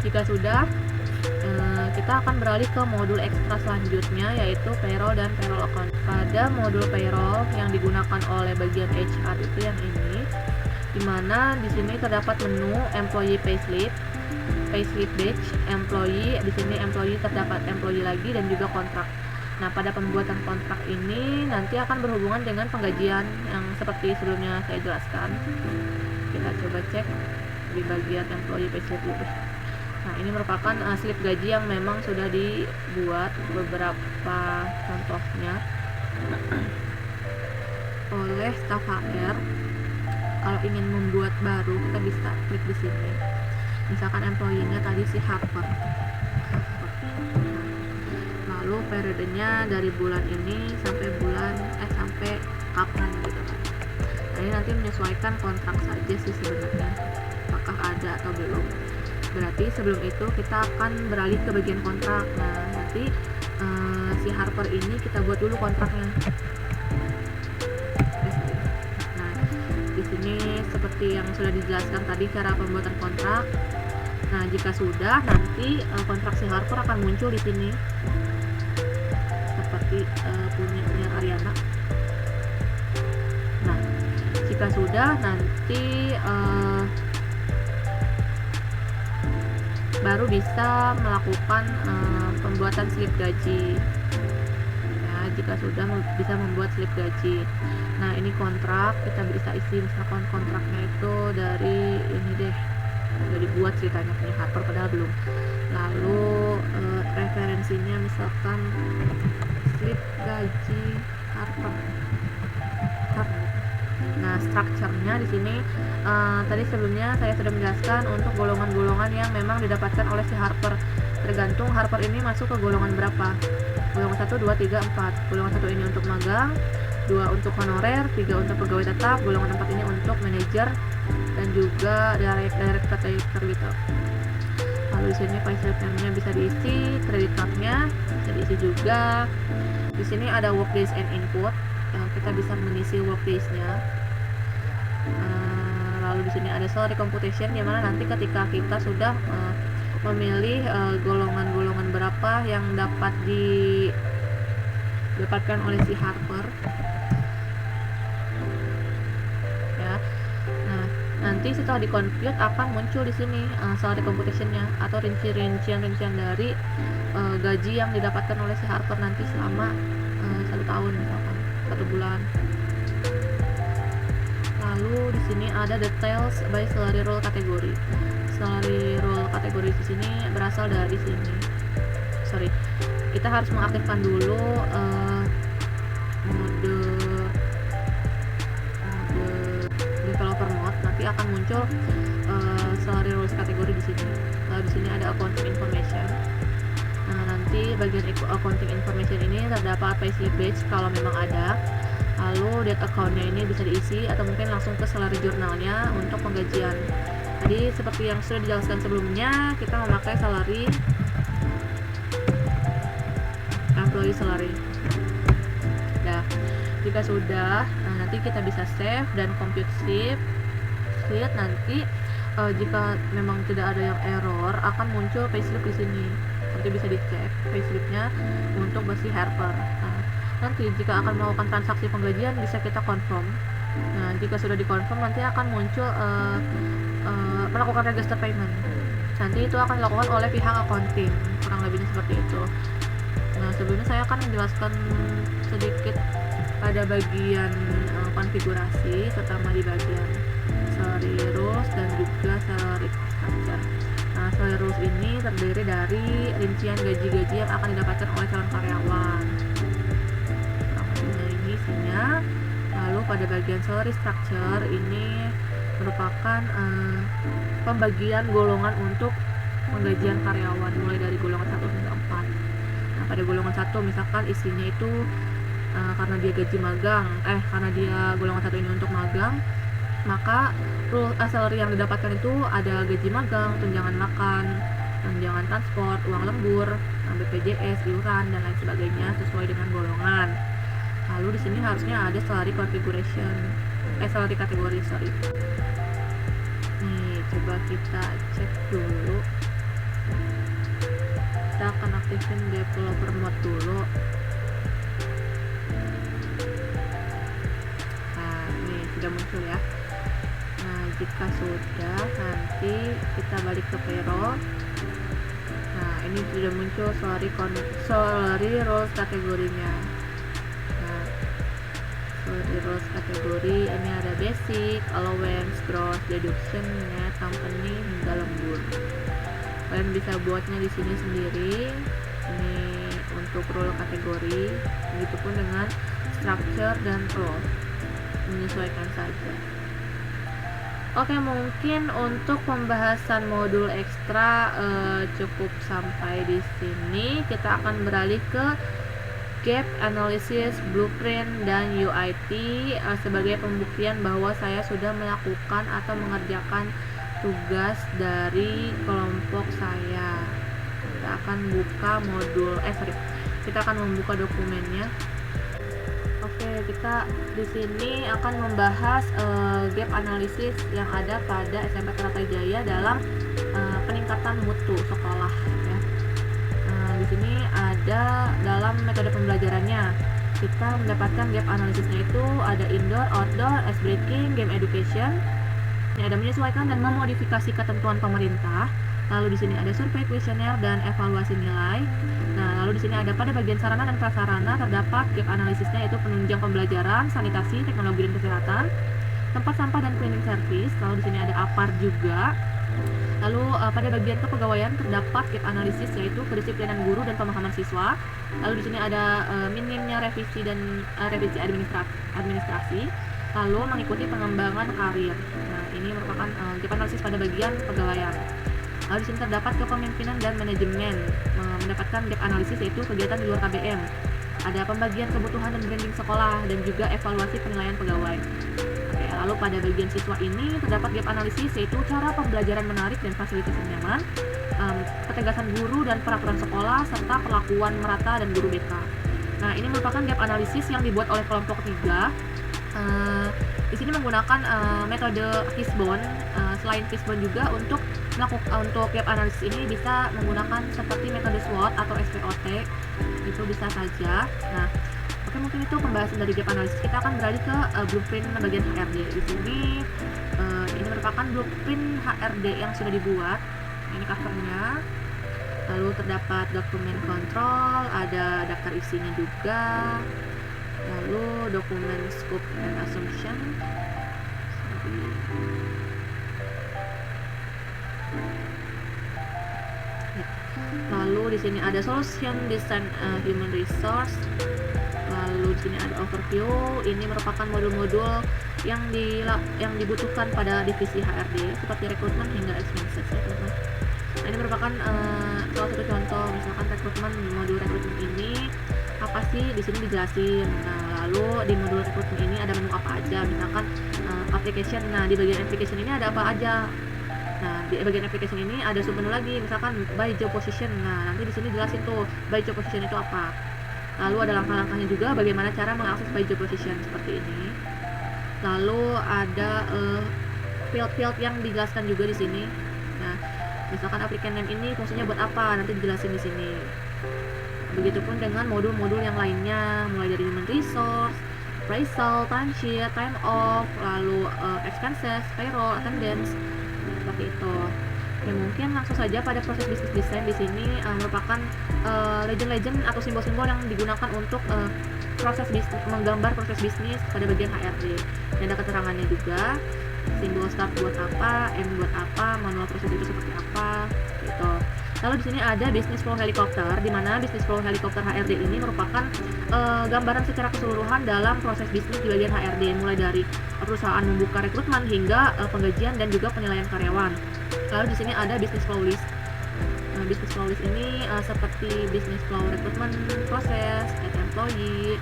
Speaker 1: jika sudah, kita akan beralih ke modul ekstra selanjutnya, yaitu payroll dan payroll account. Pada modul payroll yang digunakan oleh bagian HR itu yang ini, dimana di sini terdapat menu employee payslip batch, employee. Di sini employee terdapat employee lagi dan juga kontrak. Nah, pada pembuatan kontrak ini nanti akan berhubungan dengan penggajian yang seperti sebelumnya saya jelaskan. Kita coba cek di bagian employee payslip dulu. Nah, ini merupakan slip gaji yang memang sudah dibuat beberapa contohnya. oleh staf HR. Kalau ingin membuat baru, kita bisa klik di sini. Misalkan employee-nya tadi si Harper. Lalu periodenya dari bulan ini sampai sampai kapan gitu kan. Nah, ini nanti menyesuaikan kontrak saja sih sebenarnya, apakah ada atau belum. Berarti sebelum itu kita akan beralih ke bagian kontrak. Nah, nanti si Harper ini kita buat dulu kontraknya. Nah, di sini seperti yang sudah dijelaskan tadi cara pembuatan kontrak. Nah, jika sudah, nanti kontrak si Harper akan muncul di sini seperti punyanya Ariana. Nah, jika sudah, nanti baru bisa melakukan pembuatan slip gaji. Ya, jika sudah bisa membuat slip gaji. Nah, ini kontrak, kita bisa isi misalkan kontraknya itu dari ini deh, udah dibuat ceritanya punya Harper padahal belum. Lalu referensinya misalkan slip gaji Harper. Nah, strukturnya di sini tadi sebelumnya saya sudah menjelaskan untuk golongan-golongan yang memang didapatkan oleh si Harper. Tergantung Harper ini masuk ke golongan berapa. Golongan 1, 2, 3, 4. Golongan 1 ini untuk magang, 2 untuk honorer, 3 untuk pegawai tetap, golongan 4 ini untuk manajer dan juga director gitu. Lalu di sini payslip nya bisa diisi, credit card-nya bisa diisi juga. Di sini ada workdays and input. Kita bisa mengisi workdays-nya. Lalu di sini ada salary computation, di mana nanti ketika kita sudah memilih golongan-golongan berapa yang dapat didapatkan oleh si Harper. Ya. Nah, nanti setelah di-compute akan muncul di sini salary computation-nya atau rincian dari gaji yang didapatkan oleh si Harper nanti selama 1 tahun misalkan 1 bulan. Lalu di sini ada details by salary role kategori. Salary role kategori di sini berasal dari sini. Kita harus mengaktifkan dulu mode developer mode. Nanti akan muncul salary roles kategori di sini. Lalu di sini ada accounting information. Nah, nanti bagian accounting information ini terdapat payslip batch kalau memang ada. Lalu date account-nya ini bisa diisi atau mungkin langsung ke salary journal-nya untuk penggajian. Tadi seperti yang sudah dijelaskan sebelumnya, kita memakai salary employee salary. Nah, jika sudah, nanti kita bisa save dan compute slip. Nanti jika memang tidak ada yang error, akan muncul payslip di sini. Nanti bisa dicek payslip-nya untuk si Harper. Nanti jika akan melakukan transaksi penggajian bisa kita confirm. Nah, jika sudah dikonfirm nanti akan muncul melakukan register payment. Nanti itu akan dilakukan oleh pihak accounting, kurang lebihnya seperti itu. Nah, sebelumnya saya akan menjelaskan sedikit pada bagian konfigurasi, terutama di bagian salary rules dan juga salary structure. Nah, salary rules ini terdiri dari rincian gaji-gaji yang akan didapatkan oleh calon karyawan. Lalu pada bagian salary structure ini merupakan pembagian golongan untuk penggajian karyawan mulai dari golongan 1 hingga 4. Nah, pada golongan 1 misalkan isinya itu karena dia gaji magang, karena dia golongan 1 ini untuk magang, maka salary yang didapatkan itu ada gaji magang, tunjangan makan, tunjangan transport, uang lembur, BPJS, iuran dan lain sebagainya sesuai dengan golongan. Lalu di sini harusnya ada salary configuration, salary kategori, Nih, coba kita cek dulu. Kita akan aktifin developer mode dulu. Nah, nih sudah muncul ya. Nah, jika sudah, nanti kita balik ke payroll. Nah, ini sudah muncul salary roles kategorinya. Salary roles kategori ini ada basic, allowance, gross, deduction, net, company hingga lembur. Kalian bisa buatnya di sini sendiri. Ini untuk role kategori, begitupun dengan structure dan role. menyesuaikan saja. Oke, mungkin untuk pembahasan modul ekstra cukup sampai di sini. Kita akan beralih ke gap analysis, blueprint, dan UIT sebagai pembuktian bahwa saya sudah melakukan atau mengerjakan tugas dari kelompok saya. Kita akan buka kita akan membuka dokumennya. Oke, kita di sini akan membahas gap analisis yang ada pada SMP Teratai Jaya dalam peningkatan mutu sekolah ya. Di sini ada dalam metode pembelajarannya kita mendapatkan gap analisisnya itu ada indoor, outdoor, ice breaking, game education. Ini ada menyesuaikan dan memodifikasi ketentuan pemerintah. Lalu di sini ada survei kuesioner dan evaluasi nilai. Nah, lalu di sini ada pada bagian sarana dan prasarana terdapat gap analisisnya yaitu penunjang pembelajaran, sanitasi, teknologi dan kesehatan, tempat sampah dan cleaning service. Lalu di sini ada APAR juga. Lalu pada bagian kepegawaian terdapat gap analisis yaitu kedisiplinan guru dan pemahaman siswa. Lalu di sini ada minimnya revisi dan revisi administrasi. Lalu mengikuti pengembangan karir. Nah, ini merupakan gap analisis pada bagian kepegawaian. Lalu di sini terdapat kepemimpinan dan manajemen, mendapatkan gap analisis yaitu kegiatan di luar KBM. Ada pembagian kebutuhan dan branding sekolah dan juga evaluasi penilaian pegawai. Oke, lalu pada bagian siswa ini terdapat gap analisis yaitu cara pembelajaran menarik dan fasilitas yang nyaman, ketegasan guru dan peraturan sekolah serta perlakuan merata dan guru BK. Nah, ini merupakan gap analisis yang dibuat oleh kelompok 3. Di sini menggunakan metode Fishbone. Selain Fishbone juga untuk gap analisis ini bisa menggunakan seperti metode SWOT atau SWOT, itu bisa saja. Nah, oke, mungkin itu pembahasan dari gap analisis. Kita akan beralih ke blueprint bagian HRD. Di sini ini merupakan blueprint HRD yang sudah dibuat. Ini covernya. Lalu terdapat dokumen kontrol, ada daftar isinya juga. Lalu dokumen scope and assumption. Lalu di sini ada solution design human resource. Lalu di sini ada overview. Ini merupakan modul-modul yang dibutuhkan pada divisi HRD seperti rekrutmen hingga expenses ya, teman-teman. Nah, ini merupakan salah satu contoh, misalkan rekrutmen. Modul rekrutmen ini apa sih, di sini dijelasin. Nah, lalu di modul rekrutmen ini ada menu apa aja, misalkan application. Nah, di bagian application ini ada apa aja. Nah, di bagian application ini ada submenu lagi, misalkan by job position. Nah, nanti di sini jelasin tuh by job position itu apa. Lalu ada langkah-langkahnya juga bagaimana cara mengakses by job position seperti ini. Lalu ada field-field yang dijelaskan juga di sini. Nah, misalkan applicant name ini fungsinya buat apa, nanti dijelasin di sini. Begitupun dengan modul-modul yang lainnya, mulai dari human resource, appraisal, timesheet, time off, lalu expenses, payroll, attendance, seperti itu. Ya, mungkin langsung saja pada proses bisnis design. Di sini merupakan legend-legend atau simbol-simbol yang digunakan untuk proses bisnis, menggambar proses bisnis pada bagian HRD. Dan ada keterangannya juga, simbol start buat apa, end buat apa, manual proses itu seperti apa, gitu. Lalu di sini ada business flow helikopter, di mana business flow helikopter HRD ini merupakan gambaran secara keseluruhan dalam proses bisnis di bagian HRD, mulai dari perusahaan membuka rekrutmen hingga penggajian dan juga penilaian karyawan. Lalu di sini ada business flow list. Business flow list ini seperti business flow rekrutmen proses, at employee.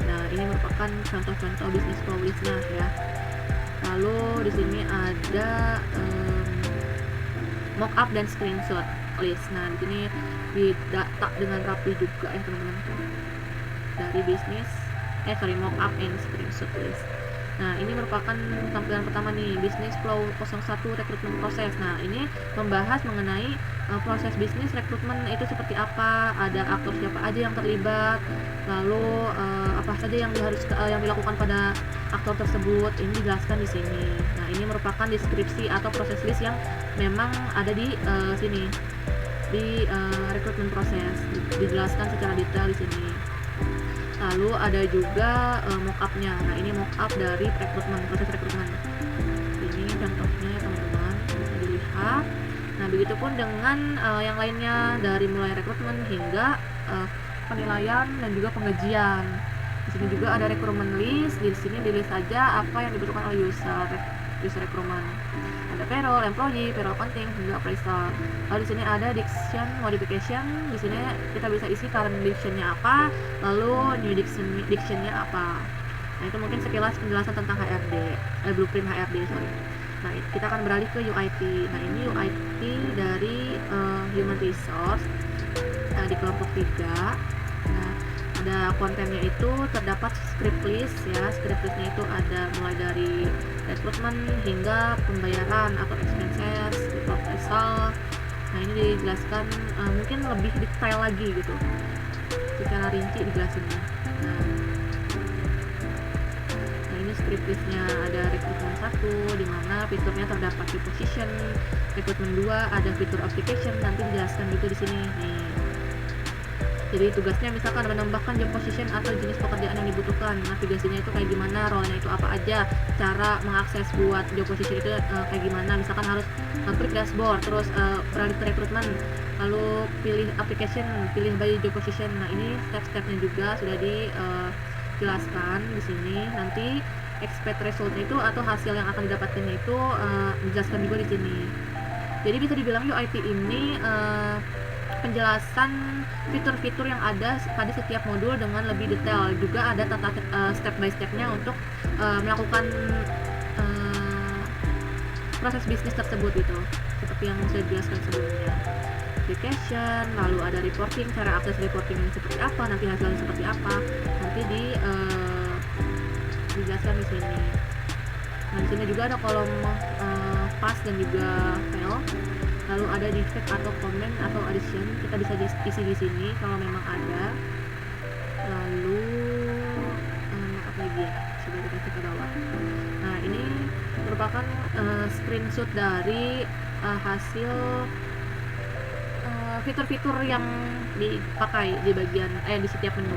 Speaker 1: Nah, ini merupakan contoh-contoh business flow listnya ya. Lalu di sini ada mockup dan screenshot list. Nah, di sini didata dengan rapi juga ya, teman-teman. Dari bisnis mockup and screenshot list. Nah, ini merupakan tampilan pertama nih, bisnis flow 01 rekrutmen proses. Nah, ini membahas mengenai proses bisnis rekrutmen itu seperti apa, ada aktor siapa aja yang terlibat, lalu apa saja yang dilakukan pada aktor tersebut. Ini dijelaskan di sini. Nah, ini merupakan deskripsi atau proses list yang memang ada di sini di rekrutmen proses, dijelaskan secara detail di sini. Lalu ada juga mock-up-nya. Nah, ini mock-up dari rekrutmen, proses rekrutmen. Ini contohnya ya, teman-teman, bisa dilihat. Nah, begitupun dengan yang lainnya, dari mulai rekrutmen hingga penilaian dan juga penggajian. Di sini juga ada recruitment list. Di sini di list saja apa yang dibutuhkan oleh user recruitment. Ada payroll, employee, payroll accounting, juga appraisal. Lalu di sini ada diction modification. Di sini kita bisa isi current dictionnya apa, lalu new dictionnya apa. Nah, itu mungkin sekilas penjelasan tentang HRD, blueprint HRD, sorry. Nah, kita akan beralih ke UIT. Nah, ini UIT dari Human Resource di kelompok 3. Nah, ada kontennya itu terdapat script list ya. Script listnya itu ada mulai dari recruitment hingga pembayaran atau expenses, proposal. Nah, ini dijelaskan mungkin lebih detail lagi gitu, secara rinci dijelasinnya. Nah, ini script listnya ada recruitment 1 di mana fiturnya terdapat di position, recruitment 2 ada fitur application, nanti dijelaskan juga di sini nih. Jadi tugasnya misalkan menambahkan job position atau jenis pekerjaan yang dibutuhkan, navigasinya itu kayak gimana, role-nya itu apa aja, cara mengakses buat job position itu kayak gimana, misalkan harus klik dashboard, terus beralih ke recruitment, lalu pilih application, pilih by job position. Nah, ini step-stepnya juga sudah dijelaskan di sini. Nanti expect result-nya itu atau hasil yang akan didapatkannya itu dijelaskan juga di sini. Jadi bisa dibilang UIT ini penjelasan fitur-fitur yang ada pada setiap modul dengan lebih detail. Juga ada tata step by stepnya untuk melakukan proses bisnis tersebut gitu, seperti yang saya jelaskan sebelumnya. Application, lalu ada reporting, cara akses reporting seperti apa, nanti hasilnya seperti apa, nanti dijelaskan di sini. Nah, di sini juga ada kolom pass dan juga fail. Lalu ada defect atau comment atau addition, kita bisa isi di sini kalau memang ada. Lalu apa lagi ya, coba kita cek ke bawah. Nah, ini merupakan screenshot dari hasil fitur-fitur yang dipakai di bagian di setiap menu.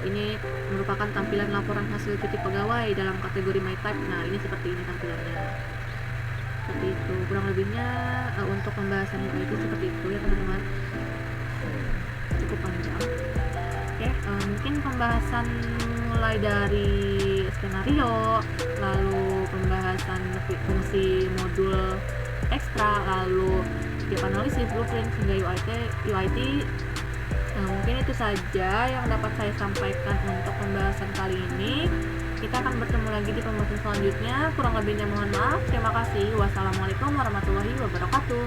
Speaker 1: Ini merupakan tampilan laporan hasil cuti pegawai dalam kategori My Type. Nah, ini seperti ini tampilannya. Seperti itu kurang lebihnya untuk pembahasan UIT seperti itu ya teman-teman, cukup panjang. Oke, mungkin pembahasan mulai dari skenario, lalu pembahasan fungsi modul ekstra, lalu gap analisis, blueprint hingga UIT. Mungkin itu saja yang dapat saya sampaikan untuk pembahasan kali ini. Kita akan bertemu lagi di pembahasan selanjutnya. Kurang lebihnya mohon maaf. Terima kasih. Wassalamualaikum warahmatullahi wabarakatuh.